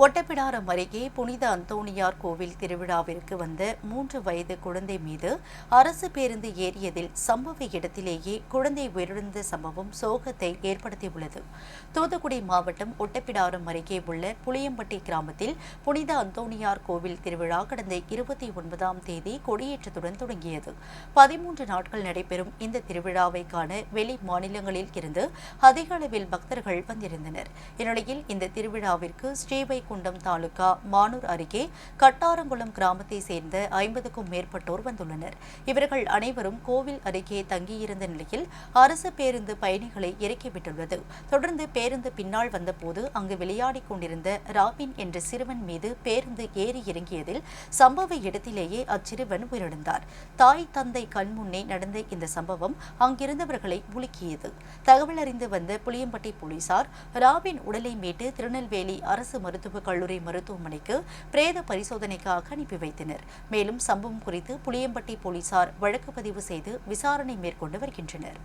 ஒட்டப்பிடாரம் அருகே புனித அந்தோணியார் கோவில் திருவிழாவிற்கு வந்த 3 வயது குழந்தை மீது அரசு பேருந்து ஏறியதில் சம்பவ இடத்திலேயே குழந்தை உயிரிழந்த சம்பவம் சோகத்தை ஏற்படுத்தியுள்ளது. தூத்துக்குடி மாவட்டம் ஒட்டப்பிடாரம் அருகே உள்ள புளியம்பட்டி கிராமத்தில் புனித அந்தோணியார் கோவில் திருவிழா கடந்த 29ஆம் தேதி கொடியேற்றத்துடன் தொடங்கியது. 13 நாட்கள் நடைபெறும் இந்த திருவிழாவை காண வெளி மாநிலங்களில் இருந்து அதிக அளவில் பக்தர்கள் வந்திருந்தனர். இந்நிலையில் இந்த திருவிழாவிற்கு ஸ்ரீவைகுண்டம் தாலுகா மானூர் அருகே கட்டாரங்குளம் கிராமத்தை சேர்ந்த 50க்கும் மேற்பட்டோர் வந்துள்ளனர். இவர்கள் அனைவரும் கோவில் அருகே தங்கியிருந்த நிலையில் அரசு பேருந்து பயணிகளை இறக்கிவிட்டுள்ளது. தொடர்ந்து பேருந்து பின்னால் வந்தபோது அங்கு விளையாடிக் கொண்டிருந்த ராபின் என்ற சிறுவன் மீது பேருந்து ஏறி இறங்கியதில் சம்பவ இடத்திலேயே அச்சிறுவன் உயிரிழந்தார். தாய் தந்தை கண்முன்னே நடந்த இந்த சம்பவம் அங்கிருந்தவர்களை உலுக்கியது. தகவல் அறிந்து வந்த புளியம்பட்டி போலீசார் ராபின் உடலை மீட்டு திருநெல்வேலி அரசு மருத்துவக் கல்லூரி மருத்துவமனைக்கு பிரேத பரிசோதனைக்காக அனுப்பி வைத்தனர். மேலும் சம்பவம் குறித்து புளியம்பட்டி போலீசார் வழக்கு பதிவு செய்து விசாரணை மேற்கொண்டு வருகின்றனர்.